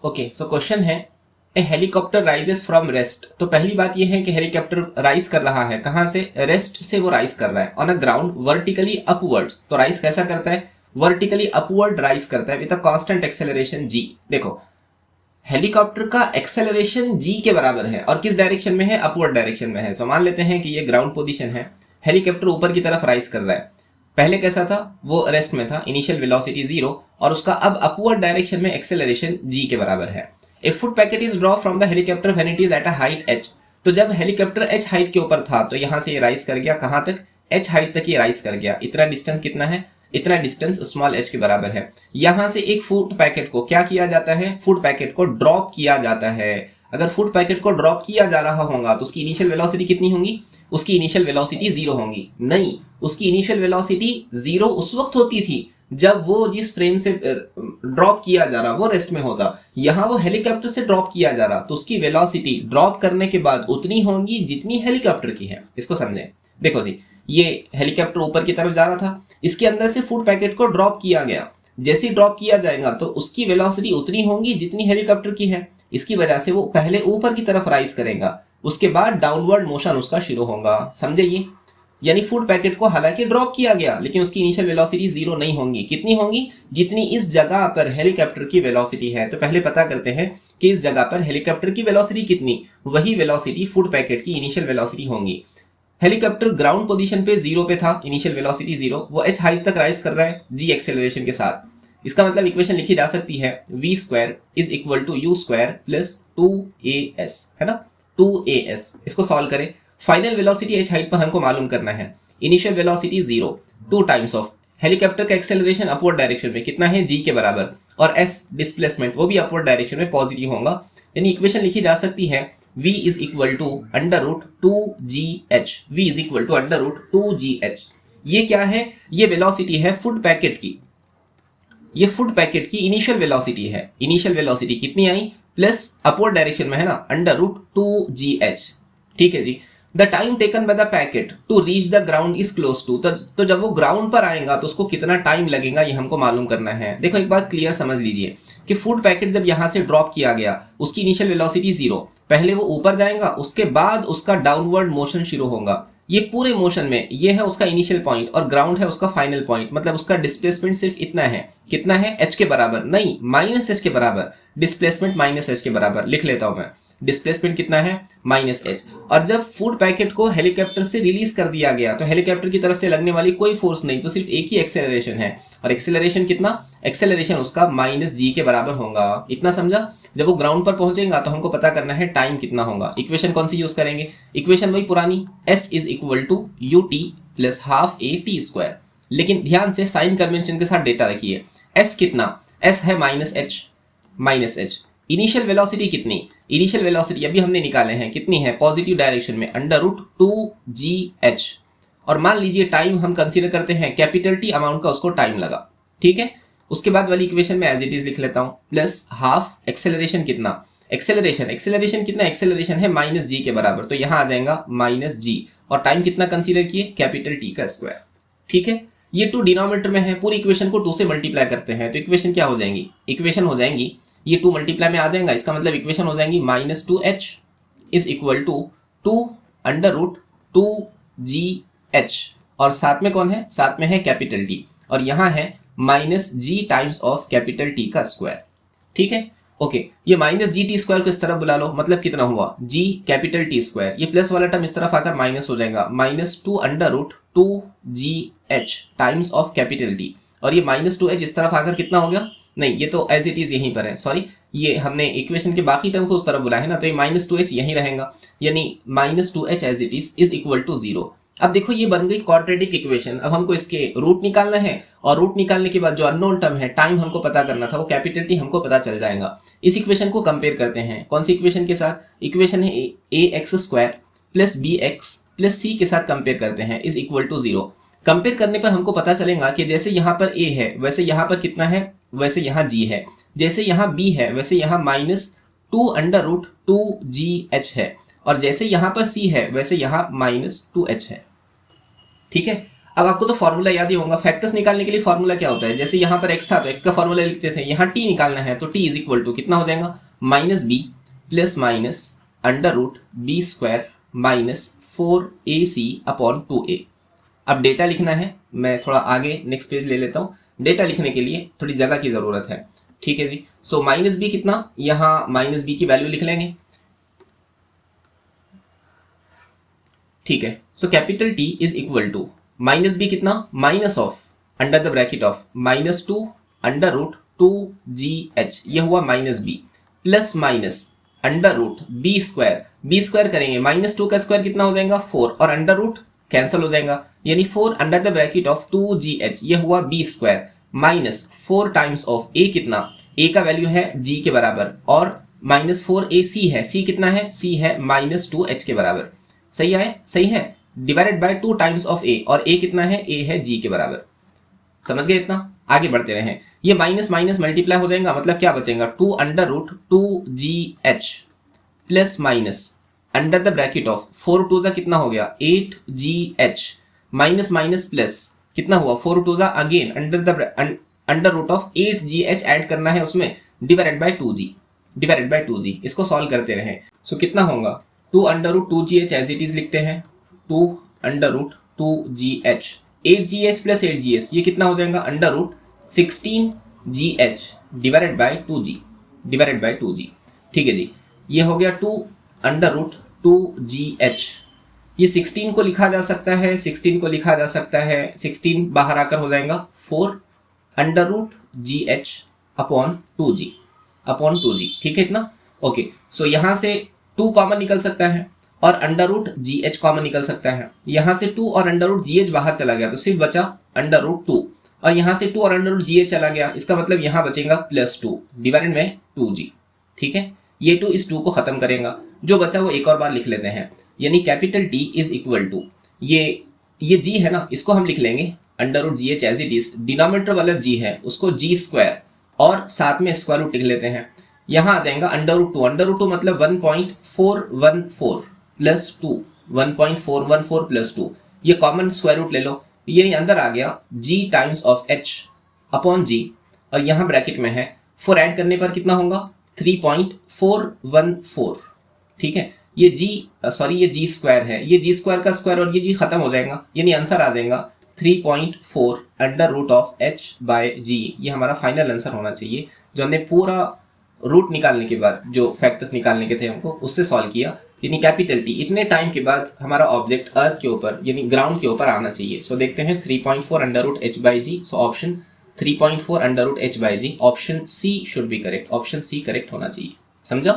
Okay, so question है ए helicopter rises from rest. तो पहली बात यह है कि हेलीकॉप्टर राइज कर रहा है, कहां से? रेस्ट से वो राइज कर रहा है on a ground vertically upwards. तो राइज कैसा करता है? वर्टिकली अपवर्ड राइज करता है with a constant acceleration g। देखो, हेलीकॉप्टर का एक्सेलरेशन g के बराबर है और किस डायरेक्शन में है? अपवर्ड डायरेक्शन में है। सो मान लेते हैं कि ये ग्राउंड पोजीशन है, हेलीकॉप्टर ऊपर की तरफ राइज कर रहा है। पहले कैसा था? वो रेस्ट में था, इनिशियल वेलोसिटी 0, और उसका अब अपवर्ड डायरेक्शन में एक्सेलरेशन g के बराबर है। A food packet is draw from the helicopter when it is at a height h। तो जब हेलीकॉप्टर h हाइट के ऊपर था तो यहां से ये राइज कर गया, कहां तक? h हाइट तक ये राइज कर गया। इतना डिस्टेंस कितना है? इतना डिस्टेंस स्मॉल h के बराबर है। यहां से एक फूड पैकेट को क्या किया जाता है? फूड पैकेट को ड्रॉप किया जाता है। अगर फूड पैकेट को ड्रॉप किया जा रहा होगा तो उसकी इनिशियल वेलोसिटी कितनी होगी? उसकी इनिशियल वेलोसिटी 0 होगी। नहीं, उसकी इनिशियल वेलोसिटी 0 उस वक्त होती थी जब वो जिस फ्रेम से ड्रॉप किया जा रहा वो रेस्ट में होता। यहां वो हेलीकॉप्टर से ड्रॉप किया जा रहा तो उसकी वेलोसिटी ड्रॉप करने के बाद उतनी होगी जितनी हेलीकॉप्टर की है। इसको समझें। देखो जी, ये हेलीकॉप्टर ऊपर की तरफ जा रहा था, इसके अंदर से फूड पैकेट को ड्रॉप किया गया। जैसे ही ड्रॉप किया जाएगा तो उसकी वेलोसिटी उतनी होगी जितनी हेलीकॉप्टर की है। इसकी वजह से वो पहले ऊपर की तरफ राइज करेगा, उसके बाद डाउनवर्ड मोशन उसका शुरू होगा। समझे ये? यानी फूड पैकेट को हालांकि ड्रॉप किया गया लेकिन उसकी इनिशियल वेलोसिटी 0 नहीं होगी। कितनी होगी? जितनी इस जगह पर हेलीकॉप्टर की वेलोसिटी है। तो पहले पता करते हैं कि इस जगह पर हेलीकॉप्टर की वेलोसिटी कितनी, वही वेलोसिटी फूड पैकेट की इनिशियल वेलोसिटी होगी। हेलीकॉप्टर ग्राउंड पोजीशन पे 0 पे था, इनिशियल वेलोसिटी 0, वो h हाइट तक राइज कर रहा है g एक्सेलरेशन के साथ। इसका मतलब इक्वेशन लिखी जा सकती है v square is equal to u square plus 2as, है ना, 2as। इसको सॉल्व करें। फाइनल वेलोसिटी h हाइट पर हमको मालूम करना है। Initial velocity 0, 2 times of helicopter का एक्सेलरेशन अपवर्ड डायरेक्शन में कितना है? g के बराबर, और s डिस्प्लेसमेंट वो भी अपवर्ड डायरेक्शन में पॉजिटिव होगा। यानी इक्वेशन लिखी जा सकती है v is equal to under root 2gh। v is equal to under root 2gh। ये क्या है? ये वेलोसिटी है फूड पैकेट की। ये फूड पैकेट की इनिशियल वेलोसिटी है। इनिशियल वेलोसिटी कितनी आई? प्लस अपवर्ड डायरेक्शन में है ना, अंडर रूट 2gh। ठीक है जी। The time taken by the packet to reach the ground is close to. तो जब वो ग्राउंड पर आएगा तो उसको कितना टाइम लगेगा ये हमको मालूम करना है। देखो, एक बात क्लियर समझ लीजिए कि फूड पैकेट जब यहां से ड्रॉप किया गया, उसकी इनिशियल वेलोसिटी 0, पहले वो ऊपर जाएगा, उसके बाद उसका डाउनवर्ड मोशन शुरू होगा। ये पूरे मोशन में ये है उसका इनिशियल पॉइंट और ग्राउंड है उसका फाइनल पॉइंट। मतलब उसका डिस्प्लेसमेंट सिर्फ इतना है। कितना है? h के बराबर नहीं, माइनस h के बराबर। डिस्प्लेसमेंट माइनस h के बराबर लिख लेता हूं मैं। डिस्प्लेसमेंट कितना है? Minus h। और जब फूड पैकेट को हेलीकॉप्टर से रिलीज कर दिया गया तो हेलीकॉप्टर की तरफ से लगने वाली कोई फोर्स नहीं, तो सिर्फ एक ही एक्सेलरेशन है। और एक्सेलरेशन कितना? एक्सेलरेशन उसका माइनस g के बराबर होगा। इतना समझा? जब वो ग्राउंड पर पहुंचेगा तो हमको पता करना है टाइम कितना होगा। इक्वेशन कौन सी यूज करेंगे? इक्वेशन वही पुरानी, s is equal to ut plus half a t square. लेकिन ध्यान से साइन कन्वेंशन के साथ डेटा रखिए। s कितना? s है माइनस h। इनिशियल वेलोसिटी कितनी? इनिशियल वेलोसिटी अभी हमने निकाले हैं, कितनी है? पॉजिटिव डायरेक्शन में, अंडर रूट 2gh। और मान लीजिए टाइम हम कंसीडर करते हैं कैपिटल टी अमाउंट का उसको टाइम लगा। ठीक है, उसके बाद वाली इक्वेशन में एज इट इज लिख लेता हूं, प्लस हाफ एक्सेलरेशन कितना? एक्सेलरेशन कितना? एक्सेलरेशन है माइनस g के बराबर, तो यहां आ जाएगा माइनस g। और टाइम कितना कंसीडर किए? कैपिटल टी का स्क्वायर। ठीक है, ये 2 डिनोमिनेटर में है, पूरी इक्वेशन को 2 से मल्टीप्लाई करते हैं तो इक्वेशन क्या हो जाएंगी? इक्वेशन हो जाएंगी, ये 2 मल्टीप्लाई में आ जाएगा, इसका मतलब इक्वेशन हो जाएंगी minus 2h is equal to 2 under root 2gh। और साथ में कौन है? साथ में है कैपिटल टी, और यहां है minus g times of capital T का स्क्वायर। ठीक है, ओके। ये माइनस जी टी स्क्वायर को इस तरफ बुला लो, मतलब कितना हुआ? g capital T square. ये प्लस वाला टर्म इस तरफ आकर माइनस हो जाएगा, minus 2 under root 2gh times of capital T. और ये माइनस 2h इस तरफ आकर कितना हो गया? नहीं, ये तो एज इट इज यहीं पर है, सॉरी, ये हमने इक्वेशन के बाकी टर्म को उस तरफ बुलाया है ना, तो ये माइनस 2h यहीं रहेगा, यानी minus 2h as it is equal to 0। अब देखो, ये बन गई क्वाड्रेटिक इक्वेशन। अब हमको इसके रूट निकालना है, और रूट निकालने के बाद जो अननोन टर्म है, टाइम हमको पता करना था, वो कैपिटल टी हमको पता चल जाएगा। इस इक्वेशन को कंपेयर करते हैं, कौन सी इक्वेशन के साथ? इक्वेशन है ax square plus bx plus c के साथ कंपेयर करते हैं, इज इक्वल टू 0। कंपेयर करने पर हमको पता चलेगा कि जैसे यहाँ पर a है वैसे यहाँ पर कितना है? वैसे यहाँ g है। जैसे यहाँ b है वैसे यहाँ माइनस 2 अंडर रूट 2gh है। और जैसे यहाँ पर c है वैसे यहाँ माइनस 2h है। ठीक है, अब आपको तो फॉर्मूला याद ही होगा, फैक्टर्स निकालने के लिए फॉर्मूला क्या होता है, जैसे यहाँ पर x था तो x का फॉर्मूला लिखते थे, यहाँ t निकालना है तो t इज इक्वल टू कितना हो जाएगा, minus B plus minus under root B square minus 4ac upon 2a। अब डेटा लिखना है, मैं थोड़ा आगे नेक्स्ट पेज ले लेता हूँ, डेटा लिखने के लिए थोड़ी जगह की जरूरत है, ठीक है जी। सो माइनस बी कितना, यहाँ माइनस बी की वैल्यू लिख लेंगे, ठीक है। So capital T is equal to minus b कितना, minus of under the bracket of minus 2 under root 2gh, ये हुआ minus B, plus minus under root B square करेंगे, माइनस 2 का स्क्वायर कितना हो जाएगा 4 और अंडर रूट कैंसिल हो जाएगा, यानी 4 under the bracket of 2gh, ये हुआ B square minus 4 times of a कितना, a का वैल्यू है g के बराबर और माइनस 4ac है, c कितना है, c है माइनस 2h के बराबर, सही है, सही है, divided by 2 times of a और a कितना है, a है g के बराबर। समझ गए इतना, आगे बढ़ते रहे। ये माइनस माइनस मल्टीप्लाई हो जाएगा, मतलब क्या बचेगा, 2 under root 2gh plus minus under the bracket of 4 टू जा कितना हो गया 8gh माइनस माइनस प्लस कितना हुआ 4 टू जा again under root of 8gh add करना है उसमें, डिवाइडेड बाय 2g, इसको सॉल्व करते रहे। सो कितना होगा 2 under root 2gh as it is लिखते हैं, 2 under root 2gh 8gh plus 8gh, ये कितना हो जाएगा under root 16gh divided by 2g, ठीक है जी। ये हो गया 2 अंडर रूट 2gh, ये 16 को लिखा जा सकता है, 16 बाहर आकर हो जाएगा 4 under root gh upon 2g, ठीक है इतना, ओके। सो यहां से 2 कॉमन निकल सकता है और अंडर रूट gh कॉमन निकल सकता है, यहां से 2 और अंडर रूट gh बाहर चला गया तो सिर्फ बचा अंडर रूट 2 और यहां से 2 और अंडर रूट gh चला गया, इसका मतलब यहां बचेगा प्लस 2 डिवाइडेड में 2g, ठीक है। ये 2 इस 2 को खत्म करेगा, जो बचा वो एक और बार लिख लेते हैं, यानी capital T is equal to ये g है ना, इसको हम लिख लेंगे under root gh as it is, denominator वाला g है उसको g स्क्वायर और साथ में स्क्वायर रूट लिख लेते हैं, यहां आ जाएगा अंडर रूट 2 मतलब 1.414 प्लस 2, 1.414 प्लस 2, ये कॉमन स्क्वायर रूट ले लो, ये अंदर आ गया g times of h upon g और यहाँ ब्रैकेट में है 4 ऐड करने पर कितना होगा 3.414, ठीक है। ये g स्क्वायर है, ये g स्क्वायर का स्क्वायर और ये g खत्म हो जाएगा, यानी आंसर आ जाएगा 3.4 under root of h by g, ये हमारा फाइनल आंसर होना चाहिए, जो हमने पूरा रूट निकालने के बाद जो फैक्टर्स निकालने के थे हमको उससे सॉल्व किया, यानी कैपिटल T इतने टाइम के बाद हमारा ऑब्जेक्ट अर्थ के ऊपर यानी ग्राउंड के ऊपर आना चाहिए। सो देखते हैं 3.4 under root h by G, so option 3.4 under root h by G, option C should be correct, option C correct होना चाहिए, समझा।